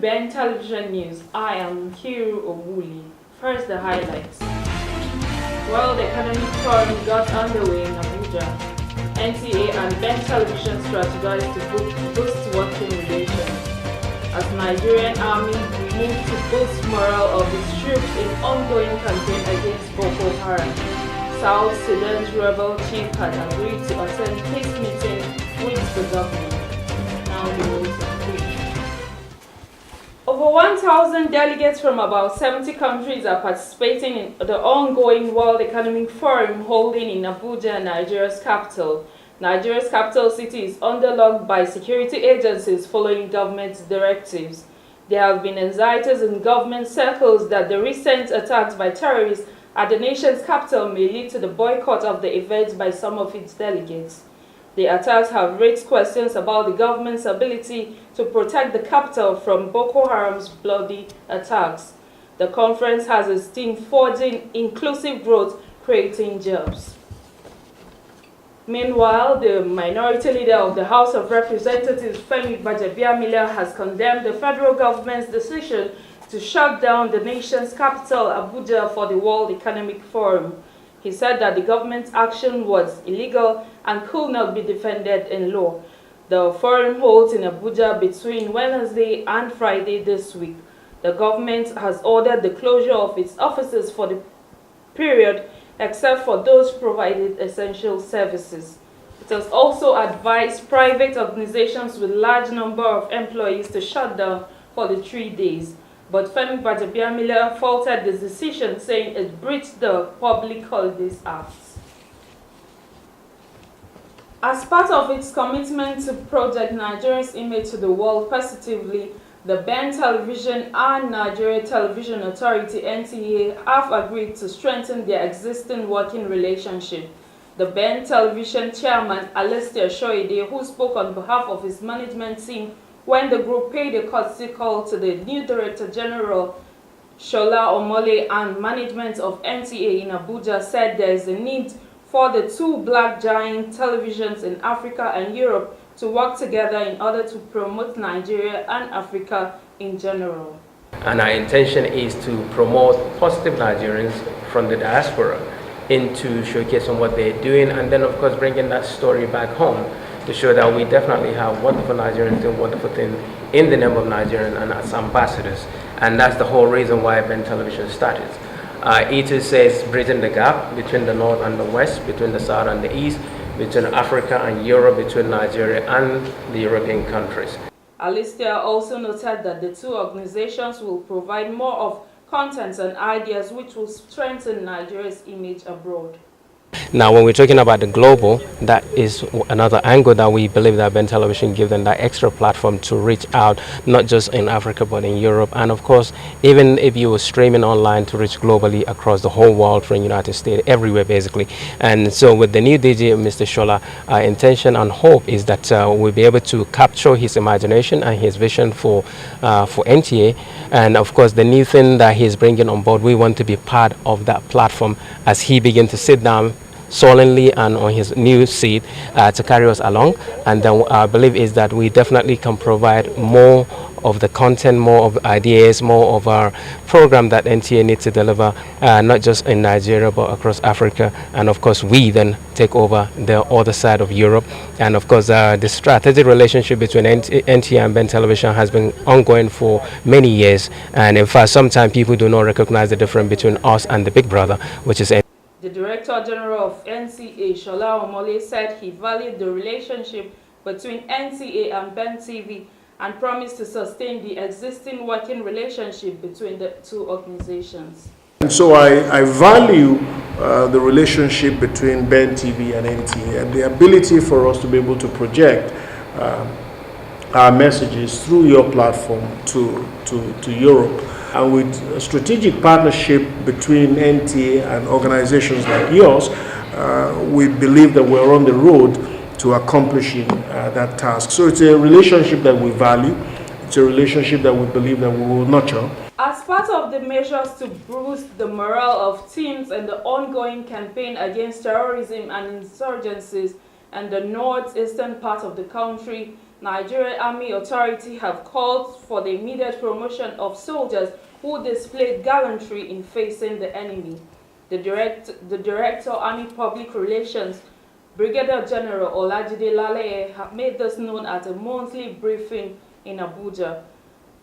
Ben Television News. I am Kiru Owuli. First, the highlights. World Economic Forum got underway in Abuja. NTA and Ben Television strategize to boost working relations. As Nigerian Army moved to boost morale of its troops in ongoing campaign against Boko Haram. South Sudan's rebel chief had agreed to attend peace meeting with the government. Now the news of week. Over 1,000 delegates from about 70 countries are participating in the ongoing World Economic Forum holding in Abuja, Nigeria's capital. Nigeria's capital city is underlocked by security agencies following government directives. There have been anxieties in government circles that the recent attacks by terrorists at the nation's capital may lead to the boycott of the event by some of its delegates. The attacks have raised questions about the government's ability to protect the capital from Boko Haram's bloody attacks. The conference has its theme forging inclusive growth, creating jobs. Meanwhile, the minority leader of the House of Representatives, Femi Gbajabiamila, has condemned the federal government's decision to shut down the nation's capital, Abuja, for the World Economic Forum. He said that the government's action was illegal and could not be defended in law. The forum holds in Abuja between Wednesday and Friday this week. The government has ordered the closure of its offices for the period, except for those providing essential services. It has also advised private organizations with large number of employees to shut down for the 3 days. But Femi Gbajabiamila faulted the decision, saying it breached the Public Holidays Act. As part of its commitment to project Nigeria's image to the world positively, the Ben Television and Nigeria Television Authority (NTA) have agreed to strengthen their existing working relationship. The Ben Television chairman, Alistair Shoide, who spoke on behalf of his management team when the group paid a courtesy call to the new Director General, Shola Omole, and management of NTA in Abuja, said there is a need for the two black giant televisions in Africa and Europe to work together in order to promote Nigeria and Africa in general. And our intention is to promote positive Nigerians from the diaspora into showcasing what they're doing, and then of course bringing that story back home to show that we definitely have wonderful Nigerians doing wonderful things in the name of Nigerians and as ambassadors. And that's the whole reason why Ben Television started. It says bridging the gap between the North and the West, between the South and the East, between Africa and Europe, between Nigeria and the European countries. Alistair also noted that the two organizations will provide more of content and ideas which will strengthen Nigeria's image abroad. Now, when we're talking about the global, that is another angle that we believe that Ben Television gives them that extra platform to reach out, not just in Africa, but in Europe. And of course, even if you were streaming online, to reach globally across the whole world, from United States, everywhere basically. And so with the new DJ, Mr. Shola, our intention and hope is that we'll be able to capture his imagination and his vision for NTA. And of course, the new thing that he's bringing on board, we want to be part of that platform as he begins to sit down solemnly and on his new seat to carry us along. And then our belief is that we definitely can provide more of the content, more of ideas, more of our program that NTA needs to deliver, not just in Nigeria but across Africa. And of course we then take over the other side of Europe. And of course the strategic relationship between NTA and Ben Television has been ongoing for many years, and in fact sometimes people do not recognize the difference between us and the big brother, which is NTA. The Director General of NTA, Shola Omole, said he valued the relationship between NTA and Ben TV and promised to sustain the existing working relationship between the two organizations. And so I value the relationship between Ben TV and NTA and the ability for us to be able to project our messages through your platform to Europe. And with a strategic partnership between NTA and organizations like yours, we believe that we're on the road to accomplishing that task. So it's a relationship that we value. It's a relationship that we believe that we will nurture. As part of the measures to boost the morale of teams in the ongoing campaign against terrorism and insurgencies in the northeastern part of the country, Nigerian Army Authority have called for the immediate promotion of soldiers who displayed gallantry in facing the enemy. The Director, Army Public Relations, Brigadier General Olajide Laleye, made this known at a monthly briefing in Abuja.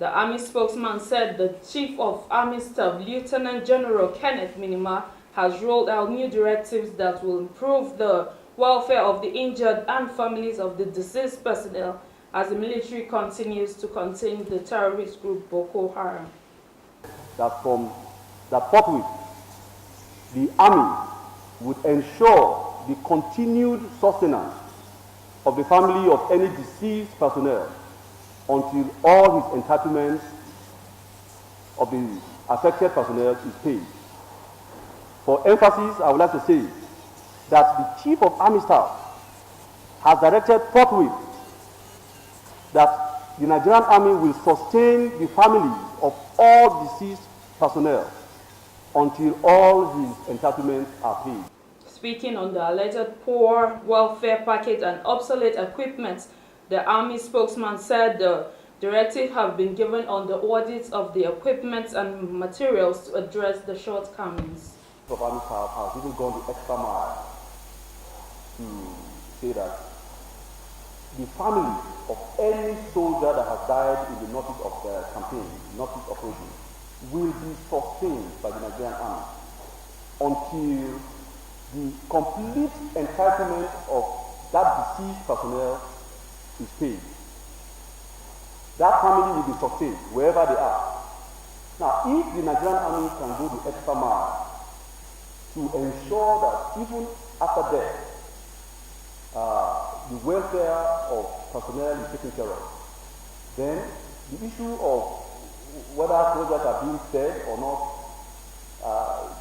The Army spokesman said the Chief of Army Staff, Lieutenant General Kenneth Minima, has rolled out new directives that will improve the welfare of the injured and families of the deceased personnel as the military continues to contain the terrorist group Boko Haram. That forthwith, the Army would ensure the continued sustenance of the family of any deceased personnel until all his entitlements of the affected personnel is paid. For emphasis, I would like to say that the Chief of Army Staff has directed forthwith that the Nigerian Army will sustain the families of all deceased personnel until all his entitlements are paid. Speaking on the alleged poor welfare package and obsolete equipment, the Army spokesman said the directive have been given on the audits of the equipment and materials to address the shortcomings. The Army staff has even gone the extra mile to say that the family of any soldier that has died in the northeast of the campaign, northeast operation, will be sustained by the Nigerian Army until the complete entitlement of that deceased personnel is paid. That family will be sustained wherever they are. Now, if the Nigerian Army can go the extra mile to ensure that even after death, the welfare of personnel is taken care of, then the issue of whether soldiers are being fed or not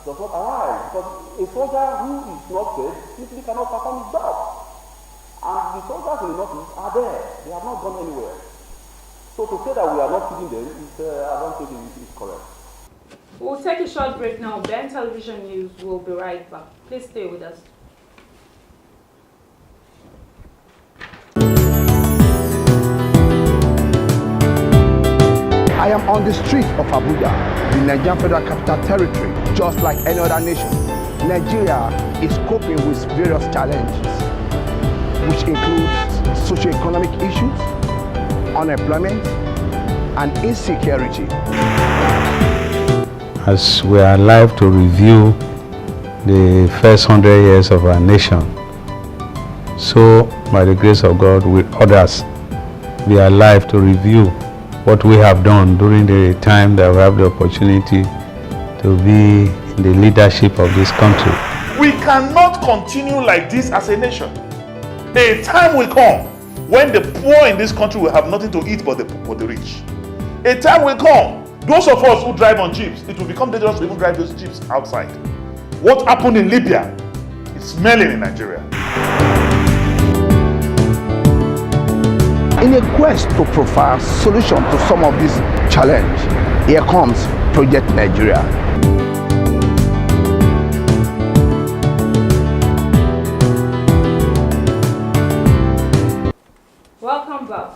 does not arise, because a soldier who is not fed simply cannot perform his job. And the soldiers in the northeast are there; they have not gone anywhere. So to say that we are not feeding them is, I don't think it is correct. We'll take a short break now. Ben Television News will be right back. Please stay with us. I am on the streets of Abuja, the Nigerian Federal Capital Territory. Just like any other nation, Nigeria is coping with various challenges, which include socio-economic issues, unemployment, and insecurity. As we are alive to review the first 100 years of our nation, so by the grace of God, with others, we are alive to review what we have done during the time that we have the opportunity to be in the leadership of this country. We cannot continue like this as a nation. A time will come when the poor in this country will have nothing to eat but the rich. A time will come, those of us who drive on jeeps, it will become dangerous to even drive those jeeps outside. What happened in Libya is smelling in Nigeria. In a quest to provide solution to some of these challenges, here comes Project Nigeria. Welcome back.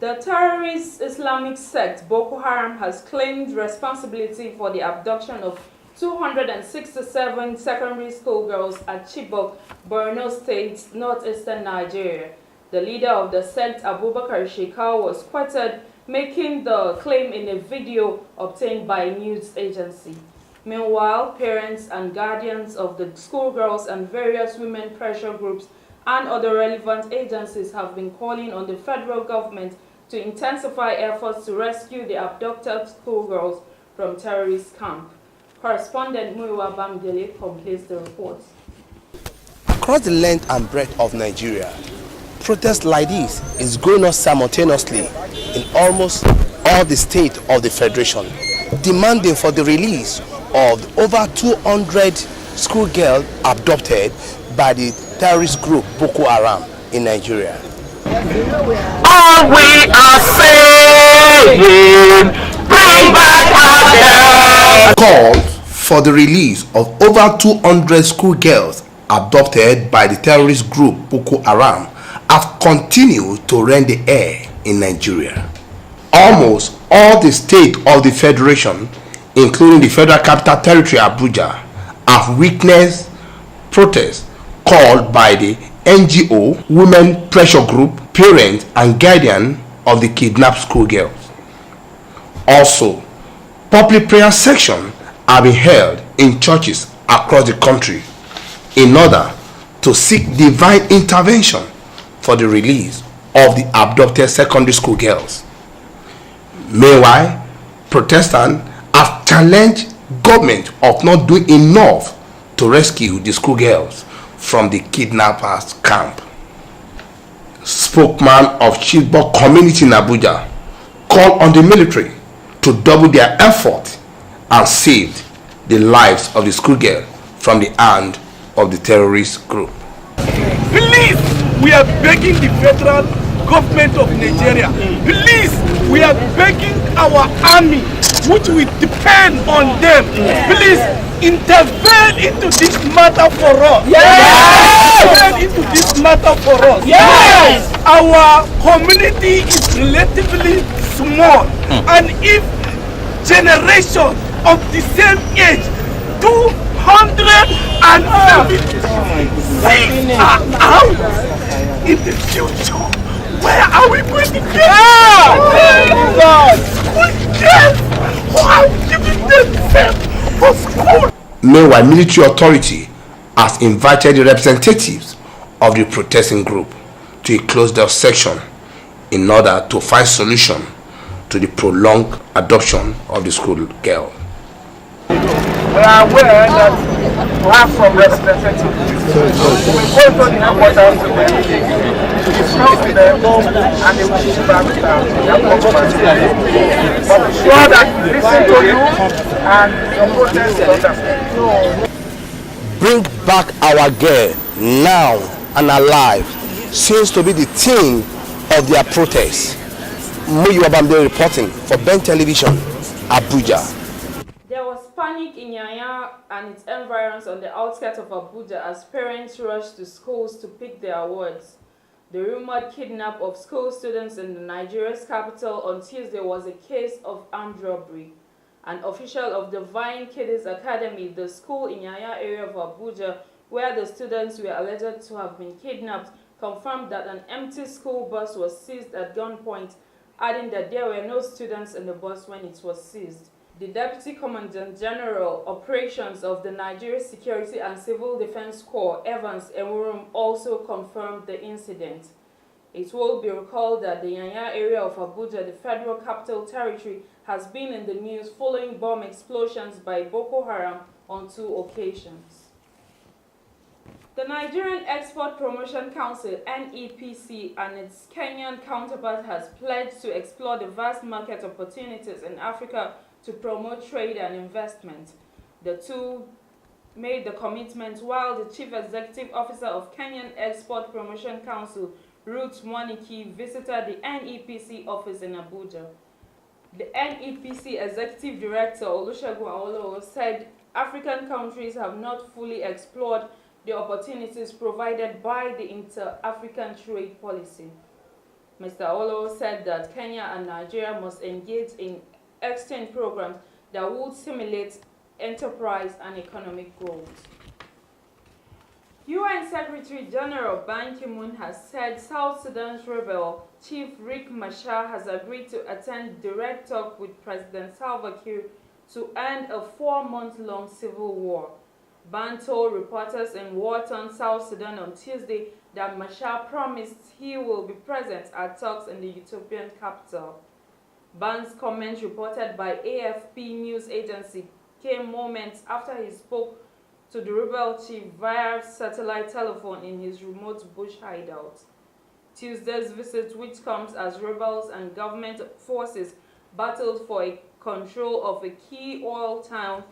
The terrorist Islamic sect Boko Haram has claimed responsibility for the abduction of 267 secondary school girls at Chibok, Borno State, northeastern Nigeria. The leader of the sect, Abubakar Shekau, was quoted making the claim in a video obtained by a news agency. Meanwhile, parents and guardians of the schoolgirls and various women pressure groups and other relevant agencies have been calling on the federal government to intensify efforts to rescue the abducted schoolgirls from terrorist camp. Correspondent Muiwa Bamdele completes the report. Across the length and breadth of Nigeria, protests like this is going on simultaneously in almost all the states of the Federation, demanding for the release of over 200 schoolgirls abducted by the terrorist group Boko Haram in Nigeria. All we are saying, bring back our girls. Called for the release of over 200 schoolgirls abducted by the terrorist group Boko Haram have continued to rend the air in Nigeria. Almost all the states of the Federation, including the Federal Capital Territory Abuja, have witnessed protests called by the NGO, Women Pressure Group, parents and guardians of the kidnapped schoolgirls. Also, public prayer sections are being held in churches across the country in order to seek divine intervention for the release of the abducted secondary school girls. Meanwhile, Protestants have challenged government of not doing enough to rescue the schoolgirls from the kidnappers' camp. Spokesman of Chibok community in Abuja called on the military to double their effort and save the lives of the schoolgirl from the hand of the terrorist group. Please, we are begging the federal government of Nigeria. Please, we are begging our army, which we depend on them. Please intervene into this matter for us. Yes! Intervene into this matter for us. Yes! Our community is relatively small, and if generation of the same age, 276 are out in the future, where are we going to get kids who are giving themselves for school? Meanwhile, military authority has invited the representatives of the protesting group to a closed-door section in order to find solution to the prolonged adoption of the school girl. We are aware that we have some representatives. We will go to the headquarters today to discuss with them, and they will give back their commitment. But be sure that we listen to you and your protest will understand. Bring back our girl now and alive seems to be the theme of their protest. Muyi Wabambe reporting for Ben Television, Abuja. There was panic in Yanya and its environs on the outskirts of Abuja as parents rushed to schools to pick their awards. The rumored kidnap of school students in Nigeria's capital on Tuesday was a case of armed robbery. An official of the Vine Kiddies Academy, the school in Yanya area of Abuja, where the students were alleged to have been kidnapped, confirmed that an empty school bus was seized at gunpoint, adding that there were no students in the bus when it was seized. The Deputy Commandant General Operations of the Nigeria Security and Civil Defense Corps, Evans Enwurum, also confirmed the incident. It will be recalled that the Yanya area of Abuja, the Federal Capital Territory, has been in the news following bomb explosions by Boko Haram on 2 occasions. The Nigerian Export Promotion Council, NEPC, and its Kenyan counterpart has pledged to explore the vast market opportunities in Africa to promote trade and investment. The two made the commitment while the Chief Executive Officer of Kenyan Export Promotion Council, Ruth Mwaniki, visited the NEPC office in Abuja. The NEPC Executive Director, Olusegun Awolowo, said African countries have not fully explored the opportunities provided by the Inter-African Trade Policy. Mr. Awolowo said that Kenya and Nigeria must engage in exchange programs that would stimulate enterprise and economic growth. UN Secretary General Ban Ki-moon has said South Sudan's rebel chief Riek Machar has agreed to attend direct talk with President Salva Kiir to end a 4-month-long civil war. Ban told reporters in war-torn South Sudan on Tuesday that Machar promised he will be present at talks in the Ethiopian capital. Ban's comments, reported by AFP news agency, came moments after he spoke to the rebel chief via satellite telephone in his remote bush hideout. Tuesday's visit, which comes as rebels and government forces battled for control of a key oil town,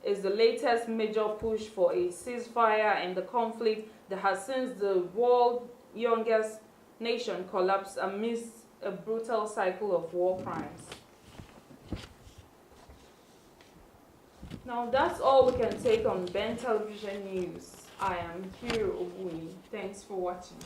is the latest major push for a ceasefire in the conflict that has since the world's youngest nation collapsed amidst a brutal cycle of war crimes. Now that's all we can take on Ben Television News. I am Kiri Oguni. Thanks for watching.